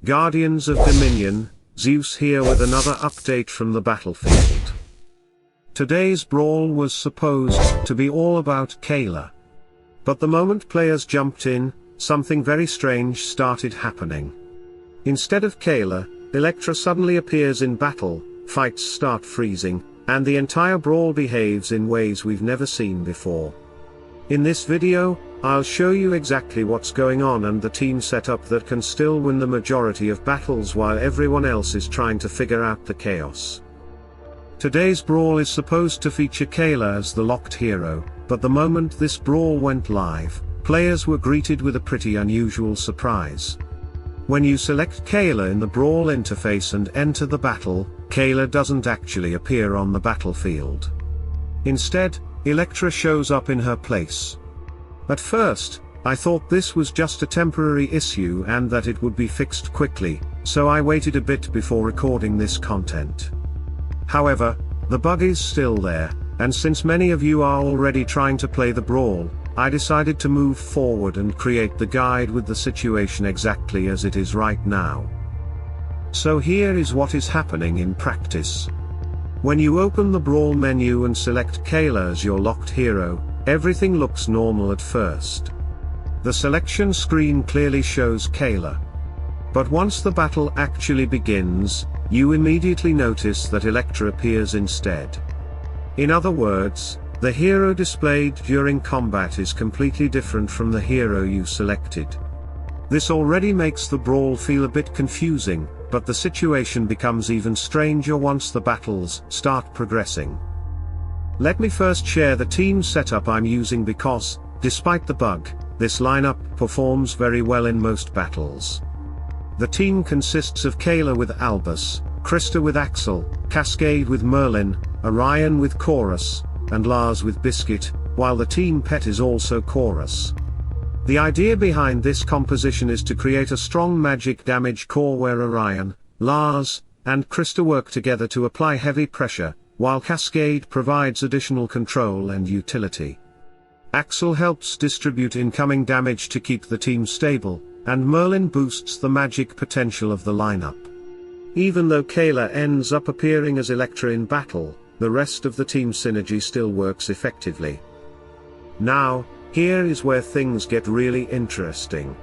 Guardians of Dominion, Zeus here with another update from the battlefield. Today's brawl was supposed to be all about Kayla. But the moment players jumped in, something very strange started happening. Instead of Kayla, Electra suddenly appears in battle, fights start freezing, and the entire brawl behaves in ways we've never seen before. In this video, I'll show you exactly what's going on and the team setup that can still win the majority of battles while everyone else is trying to figure out the chaos. Today's brawl is supposed to feature Kayla as the locked hero, but the moment this brawl went live, players were greeted with a pretty unusual surprise. When you select Kayla in the brawl interface and enter the battle, Kayla doesn't actually appear on the battlefield. Instead, Electra shows up in her place. At first, I thought this was just a temporary issue and that it would be fixed quickly, so I waited a bit before recording this content. However, the bug is still there, and since many of you are already trying to play the brawl, I decided to move forward and create the guide with the situation exactly as it is right now. So here is what is happening in practice. When you open the brawl menu and select Kayla as your locked hero, everything looks normal at first. The selection screen clearly shows Kayla. But once the battle actually begins, you immediately notice that Electra appears instead. In other words, the hero displayed during combat is completely different from the hero you selected. This already makes the brawl feel a bit confusing, but the situation becomes even stranger once the battles start progressing. Let me first share the team setup I'm using because, despite the bug, this lineup performs very well in most battles. The team consists of Kayla with Olympus, Krista with Axel, Cascade with Merlin, Orion with Chorus, and Lars with Biscuit, while the team pet is also Chorus. The idea behind this composition is to create a strong magic damage core where Orion, Lars, and Krista work together to apply heavy pressure, while Cascade provides additional control and utility. Axel helps distribute incoming damage to keep the team stable, and Merlin boosts the magic potential of the lineup. Even though Kayla ends up appearing as Electra in battle, the rest of the team synergy still works effectively. Now, here is where things get really interesting.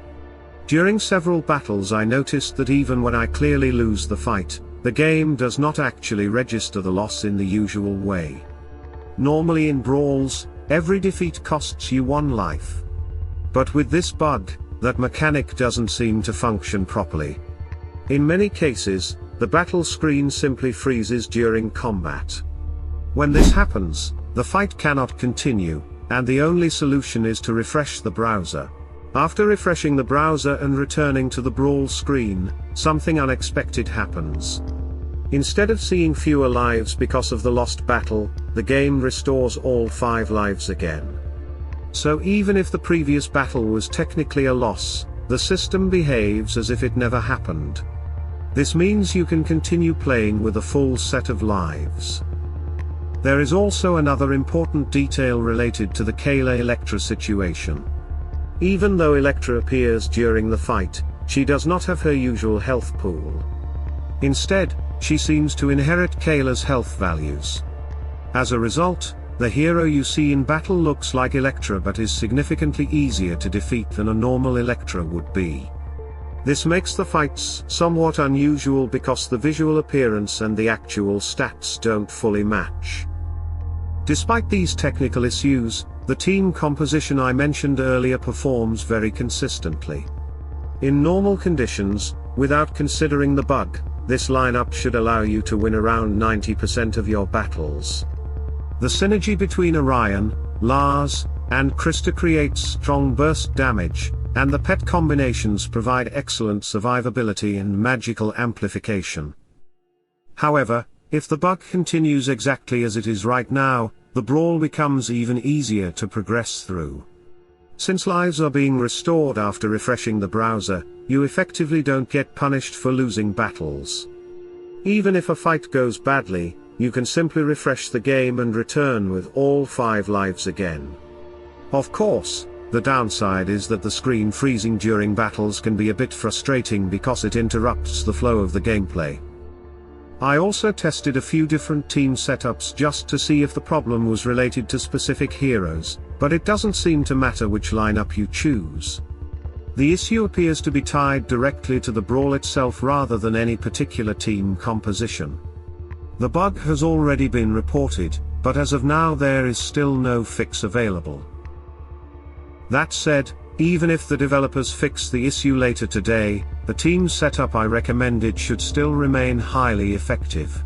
During several battles I noticed that even when I clearly lose the fight, the game does not actually register the loss in the usual way. Normally in brawls, every defeat costs you one life. But with this bug, that mechanic doesn't seem to function properly. In many cases, the battle screen simply freezes during combat. When this happens, the fight cannot continue, and the only solution is to refresh the browser. After refreshing the browser and returning to the brawl screen, something unexpected happens. Instead of seeing fewer lives because of the lost battle, the game restores all 5 lives again. So even if the previous battle was technically a loss, the system behaves as if it never happened. This means you can continue playing with a full set of lives. There is also another important detail related to the Kayla-Electra situation. Even though Electra appears during the fight, she does not have her usual health pool. Instead, she seems to inherit Kayla's health values. As a result, the hero you see in battle looks like Electra but is significantly easier to defeat than a normal Electra would be. This makes the fights somewhat unusual because the visual appearance and the actual stats don't fully match. Despite these technical issues, the team composition I mentioned earlier performs very consistently. In normal conditions, without considering the bug, this lineup should allow you to win around 90% of your battles. The synergy between Orion, Lars, and Krista creates strong burst damage, and the pet combinations provide excellent survivability and magical amplification. However, if the bug continues exactly as it is right now, the brawl becomes even easier to progress through. Since lives are being restored after refreshing the browser, you effectively don't get punished for losing battles. Even if a fight goes badly, you can simply refresh the game and return with all 5 lives again. Of course, The downside is that the screen freezing during battles can be a bit frustrating because it interrupts the flow of the gameplay. I also tested a few different team setups just to see if the problem was related to specific heroes, but it doesn't seem to matter which lineup you choose. The issue appears to be tied directly to the brawl itself rather than any particular team composition. The bug has already been reported, but as of now there is still no fix available. That said, even if the developers fix the issue later today, the team setup I recommended should still remain highly effective.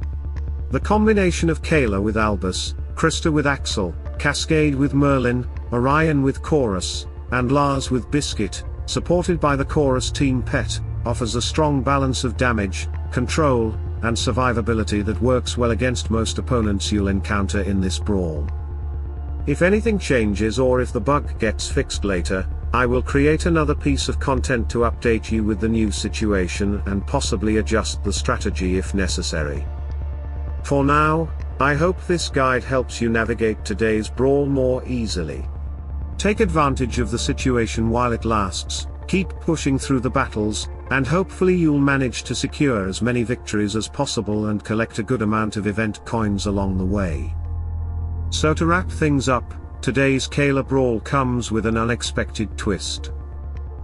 The combination of Kayla with Olympus, Krista with Axel, Cascade with Merlin, Orion with Chorus, and Lars with Biscuit, supported by the Chorus team pet, offers a strong balance of damage, control, and survivability that works well against most opponents you'll encounter in this brawl. If anything changes or if the bug gets fixed later, I will create another piece of content to update you with the new situation and possibly adjust the strategy if necessary. For now, I hope this guide helps you navigate today's brawl more easily. Take advantage of the situation while it lasts, keep pushing through the battles, and hopefully you'll manage to secure as many victories as possible and collect a good amount of event coins along the way. So to wrap things up, today's Kayla Brawl comes with an unexpected twist.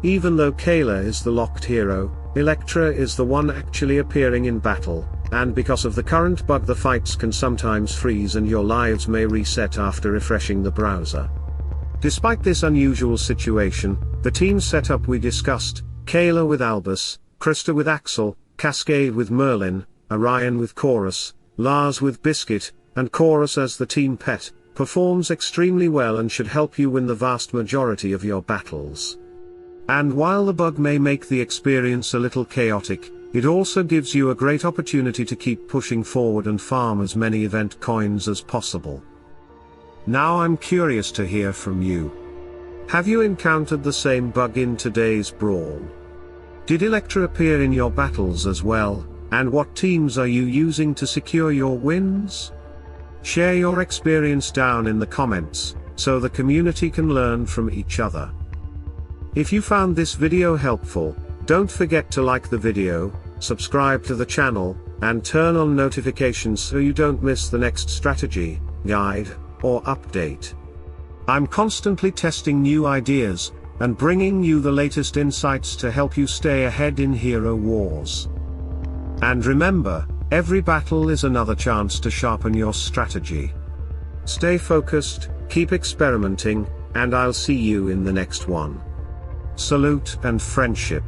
Even though Kayla is the locked hero, Electra is the one actually appearing in battle, and because of the current bug the fights can sometimes freeze and your lives may reset after refreshing the browser. Despite this unusual situation, the team setup we discussed, Kayla with Olympus, Krista with Axel, Cascade with Merlin, Orion with Chorus, Lars with Biscuit, and Chorus as the team pet, performs extremely well and should help you win the vast majority of your battles. And while the bug may make the experience a little chaotic, it also gives you a great opportunity to keep pushing forward and farm as many event coins as possible. Now I'm curious to hear from you. Have you encountered the same bug in today's brawl? Did Electra appear in your battles as well, and what teams are you using to secure your wins? Share your experience down in the comments, so the community can learn from each other. If you found this video helpful, don't forget to like the video, subscribe to the channel, and turn on notifications so you don't miss the next strategy, guide, or update. I'm constantly testing new ideas, and bringing you the latest insights to help you stay ahead in hero wars. And remember, every battle is another chance to sharpen your strategy. Stay focused, keep experimenting, and I'll see you in the next one. Salute and friendship.